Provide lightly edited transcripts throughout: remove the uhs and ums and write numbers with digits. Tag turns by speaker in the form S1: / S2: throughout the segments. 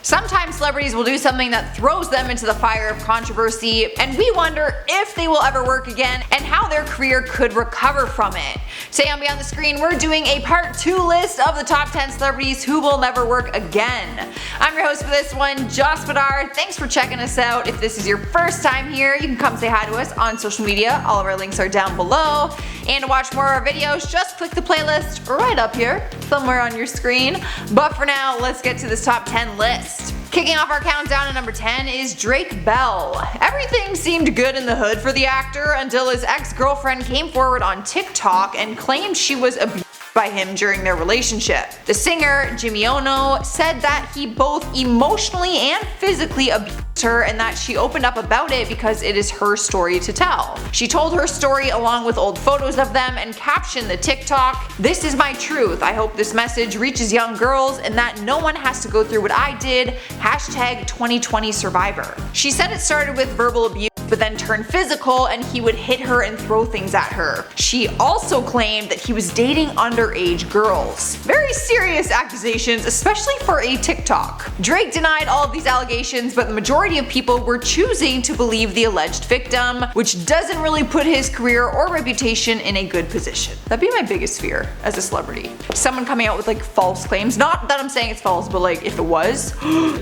S1: Sometimes celebrities will do something that throws them into the fire of controversy, and we wonder if they will ever work again and how their career could recover from it. Today on Beyond the Screen, we're doing a part 2 list of the top 10 celebrities who will never work again. I'm your host for this one, Joss Bedard. Thanks for checking us out. If this is your first time here, you can come say hi to us on social media. All of our links are down below. And to watch more of our videos, just click the playlist right up here, somewhere on your screen. But for now, let's get to this top 10 list. Kicking off our countdown at number 10 is Drake Bell. Everything seemed good in the hood for the actor until his ex-girlfriend came forward on TikTok and claimed she was abused by him during their relationship. The singer, Jimmy Ono, said that he both emotionally and physically abused her and that she opened up about it because it is her story to tell. She told her story along with old photos of them and captioned the TikTok, "This is my truth. I hope this message reaches young girls and that no one has to go through what I did. Hashtag 2020 survivor." She said it started with verbal abuse but then turned physical and he would hit her and throw things at her. She also claimed that he was dating underage girls. Very serious accusations, especially for a TikTok. Drake denied all of these allegations, but the majority of people were choosing to believe the alleged victim, which doesn't really put his career or reputation in a good position. That'd be my biggest fear as a celebrity. Someone coming out with like false claims. Not that I'm saying it's false, but like if it was,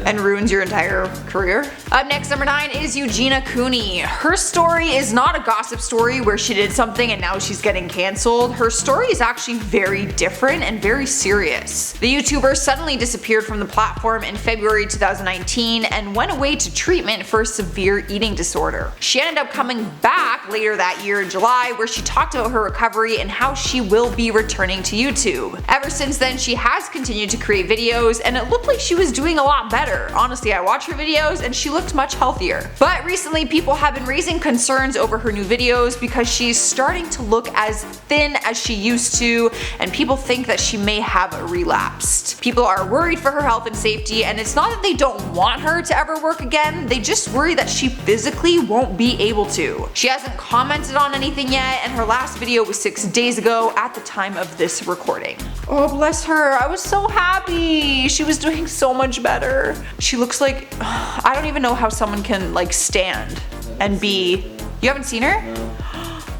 S1: and ruins your entire career. Up next, number 9 is EUGENIA COONEY. Her story is not a gossip story where she did something and now she's getting cancelled. Her story is actually very different and very serious. The YouTuber suddenly disappeared from the platform in February 2019 and went away to treatment for a severe eating disorder. She ended up coming back later that year in July, where she talked about her recovery and how she will be returning to YouTube. Ever since then, she has continued to create videos and it looked like she was doing a lot better. Honestly, I watched her videos and she looked much healthier. But recently, people have been raising concerns over her new videos because she's starting to look as thin as she used to, and people think that she may have relapsed. People are worried for her health and safety, and it's not that they don't want her to ever work again, they just worry that she physically won't be able to. She hasn't commented on anything yet, and her last video was 6 days ago at the time of this recording. Oh, bless her. I was so happy. She was doing so much better. She looks like, I don't even know how someone can like stand and be. You haven't seen her?
S2: No.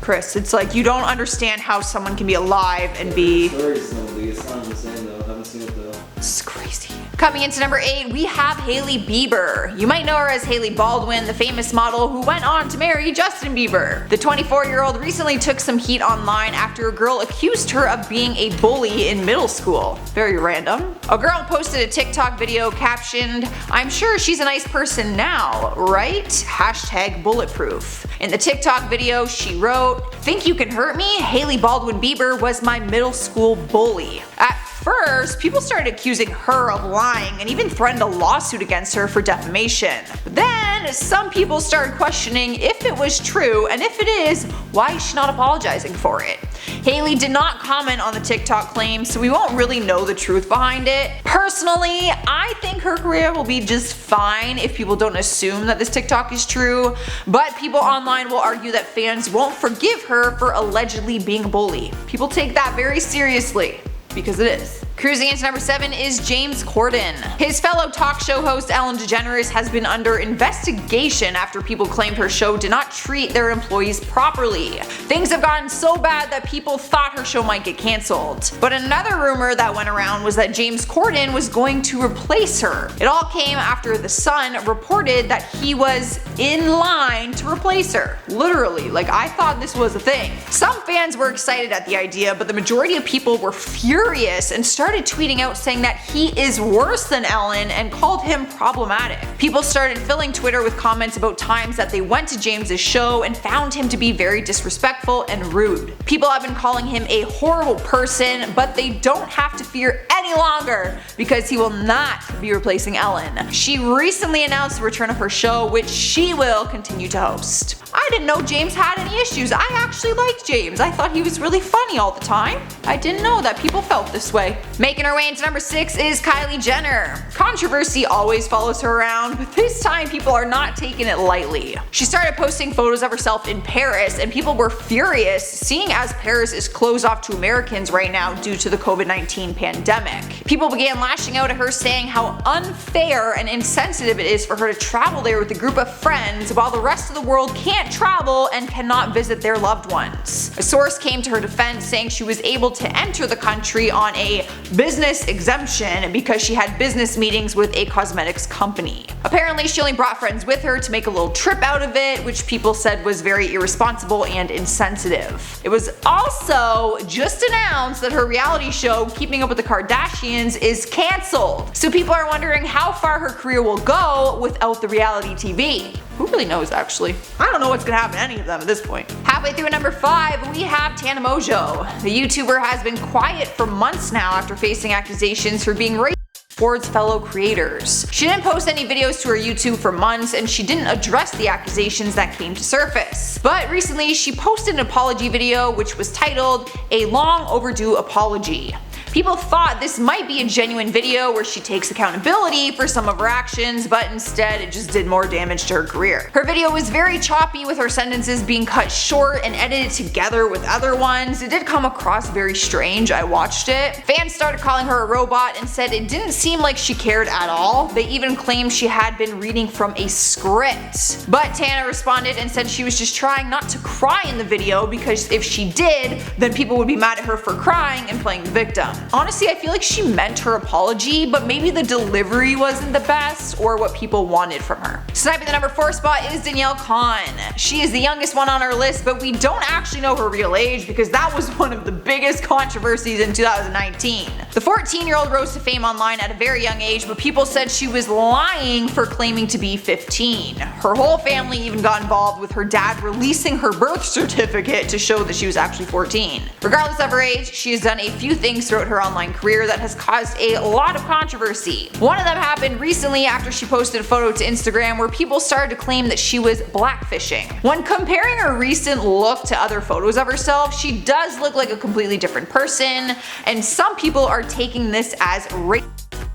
S1: Chris, it's like you don't understand how someone can be alive and be.
S2: It's not the same though. I haven't seen it though.
S1: This is crazy. Coming into number 8, we have Hailey Bieber. You might know her as Hailey Baldwin, the famous model who went on to marry Justin Bieber. The 24-year-old recently took some heat online after a girl accused her of being a bully in middle school. Very random. A girl posted a TikTok video captioned, "I'm sure she's a nice person now, right? Hashtag bulletproof." In the TikTok video, she wrote, "Think you can hurt me? Hailey Baldwin Bieber was my middle school bully." At first, people started accusing her of lying and even threatened a lawsuit against her for defamation. But then, some people started questioning if it was true, and if it is, why is she not apologizing for it? Hailey did not comment on the TikTok claim, so we won't really know the truth behind it. Personally, I think her career will be just fine if people don't assume that this TikTok is true, but people online will argue that fans won't forgive her for allegedly being a bully. People take that very seriously, because it is. Cruising into number 7 is James Corden. His fellow talk show host Ellen DeGeneres has been under investigation after people claimed her show did not treat their employees properly. Things have gotten so bad that people thought her show might get cancelled. But another rumor that went around was that James Corden was going to replace her. It all came after The Sun reported that he was in line to replace her. Literally, like I thought this was a thing. Some fans were excited at the idea, but the majority of people were furious and started tweeting out saying that he is worse than Ellen and called him problematic. People started filling Twitter with comments about times that they went to James's show and found him to be very disrespectful and rude. People have been calling him a horrible person, but they don't have to fear any longer because he will not be replacing Ellen. She recently announced the return of her show, which she will continue to host. I didn't know James had any issues. I actually liked James. I thought he was really funny all the time. I didn't know that people felt this way. Making her way into number 6 is Kylie Jenner. Controversy always follows her around, but this time people are not taking it lightly. She started posting photos of herself in Paris and people were furious, seeing as Paris is closed off to Americans right now due to the COVID-19 pandemic. pandemic. People began lashing out at her, saying how unfair and insensitive it is for her to travel there with a group of friends while the rest of the world can't travel and cannot visit their loved ones. A source came to her defense, saying she was able to enter the country on a business exemption because she had business meetings with a cosmetics company. Apparently she only brought friends with her to make a little trip out of it, which people said was very irresponsible and insensitive. It was also just announced that her reality show, Keeping Up with the Kardashians, is cancelled. So people are wondering how far her career will go without the reality TV. Who really knows, actually? I don't know what's gonna happen to any of them at this point. Halfway through at number 5, we have TANA. The YouTuber has been quiet for months now after facing accusations for being racist towards fellow creators. She didn't post any videos to her YouTube for months, and she didn't address the accusations that came to surface. But recently she posted an apology video which was titled "A Long Overdue Apology." People thought this might be a genuine video where she takes accountability for some of her actions, but instead it just did more damage to her career. Her video was very choppy, with her sentences being cut short and edited together with other ones. It did come across very strange. I watched it. Fans started calling her a robot and said it didn't seem like she cared at all. They even claimed she had been reading from a script. But TANA responded and said she was just trying not to cry in the video, because if she did, then people would be mad at her for crying and playing the victim. Honestly, I feel like she meant her apology, but maybe the delivery wasn't the best or what people wanted from her. Sniping the number 4 spot is Danielle COHN. She is the youngest one on our list, but we don't actually know her real age because that was one of the biggest controversies in 2019. The 14-year-old rose to fame online at a very young age, but people said she was lying for claiming to be 15. Her whole family even got involved, with her dad releasing her birth certificate to show that she was actually 14. Regardless of her age, she has done a few things throughout her online career that has caused a lot of controversy. One of them happened recently after she posted a photo to Instagram where people started to claim that she was blackfishing. When comparing her recent look to other photos of herself, she does look like a completely different person, and some people are taking this as rape,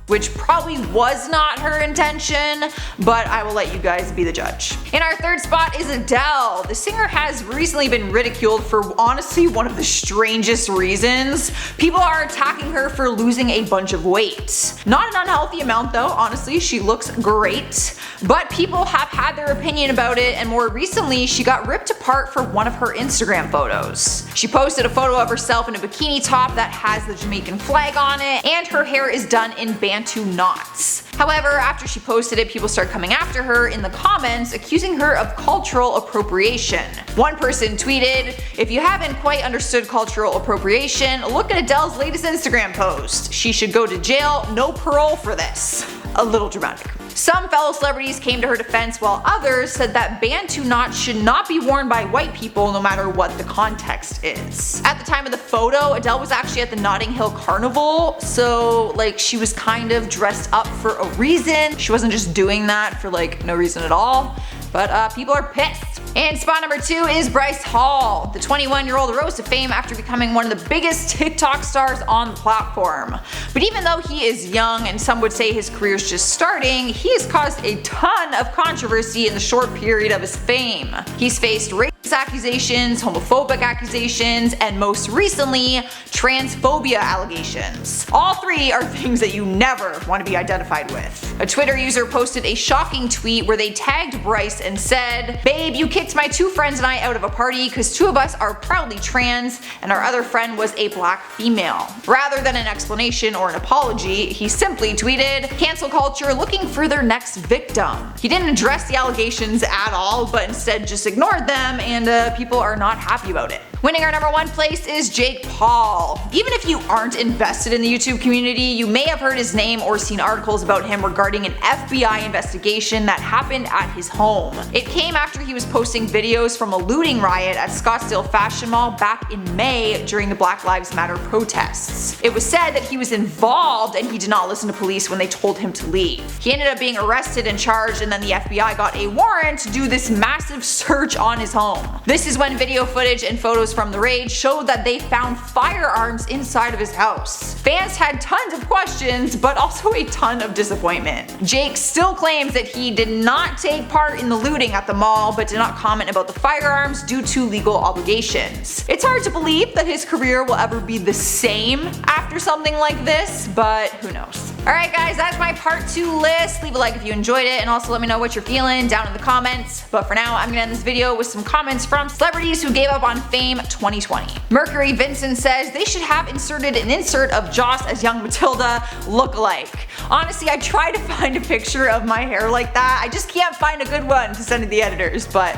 S1: which probably was not her intention, but I will let you guys be the judge. In our 3rd spot is Adele. The singer has recently been ridiculed for honestly one of the strangest reasons. People are attacking her for losing a bunch of weight. Not an unhealthy amount though, honestly, she looks great. But people have had their opinion about it, and more recently she got ripped apart for one of her Instagram photos. She posted a photo of herself in a bikini top that has the Jamaican flag on it, and her hair is done in Bantu knots. However, after she posted it, people started coming after her in the comments, accusing her of cultural appropriation. One person tweeted, "If you haven't quite understood cultural appropriation, look at Adele's latest Instagram post. She should go to jail, no parole for this." A little dramatic. Some fellow celebrities came to her defense, while others said that Bantu knots should not be worn by white people no matter what the context is. At the time of the photo, Adele was actually at the Notting Hill Carnival, so like she was kind of dressed up for a reason. She wasn't just doing that for like no reason at all. But people are pissed. And spot number 2 is Bryce Hall. The 21-year-old rose to fame after becoming one of the biggest TikTok stars on the platform. But even though he is young and some would say his career is just starting, he has caused a ton of controversy in the short period of his fame. He's faced racist accusations, homophobic accusations, and most recently, transphobia allegations. All 3 are things that you never want to be identified with. A Twitter user posted a shocking tweet where they tagged Bryce and said, "Babe, you kicked my 2 friends and I out of a party because 2 of us are proudly trans and our other friend was a black female." Rather than an explanation or an apology, he simply tweeted, "Cancel culture looking for their next victim." He didn't address the allegations at all, but instead just ignored them, and people are not happy about it. Winning our number 1 place is Jake Paul. Even if you aren't invested in the YouTube community, you may have heard his name or seen articles about him regarding an FBI investigation that happened at his home. It came after he was posting videos from a looting riot at Scottsdale Fashion Mall back in May during the Black Lives Matter protests. It was said that he was involved and he did not listen to police when they told him to leave. He ended up being arrested and charged, and then the FBI got a warrant to do this massive search on his home. This is when video footage and photos photos from the raid showed that they found firearms inside of his house. Fans had tons of questions, but also a ton of disappointment. Jake still claims that he did not take part in the looting at the mall, but did not comment about the firearms due to legal obligations. It's hard to believe that his career will ever be the same after something like this, but who knows. Alright guys, that's my part 2 list. Leave a like if you enjoyed it, and also let me know what you're feeling down in the comments. But for now, I'm gonna end this video with some comments from celebrities who gave up on fame 2020. Mercury Vincent says they should have inserted an insert of Joss as young Matilda look-alike. Honestly, I tried to find a picture of my hair like that. I just can't find a good one to send to the editors, but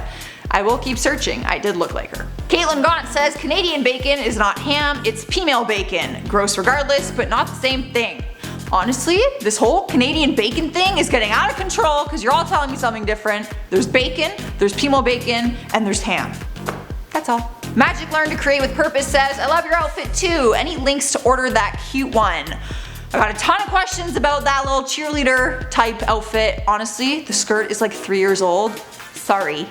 S1: I will keep searching. I did look like her. Caitlin Gaunt says Canadian bacon is not ham, it's female bacon. Gross regardless, but not the same thing. Honestly, this whole Canadian bacon thing is getting out of control because you're all telling me something different. There's bacon, there's female bacon, and there's ham. That's all. Magic Learn to Create with Purpose says, I love your outfit too. Any links to order that cute one? I got a ton of questions about that little cheerleader type outfit. Honestly, the skirt is like 3 years old. Sorry.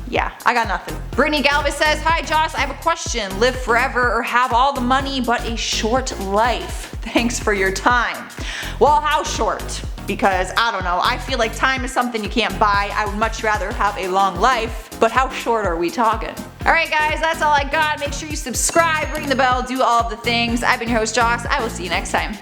S1: Yeah, I got nothing. Brittany Galvez says, hi Joss, I have a question. Live forever or have all the money but a short life? Thanks for your time. Well, how short? Because I don't know, I feel like time is something you can't buy. I would much rather have a long life, but how short are we talking? Alright guys, that's all I got. Make sure you subscribe, ring the bell, do all of the things. I've been your host Joss. I will see you next time.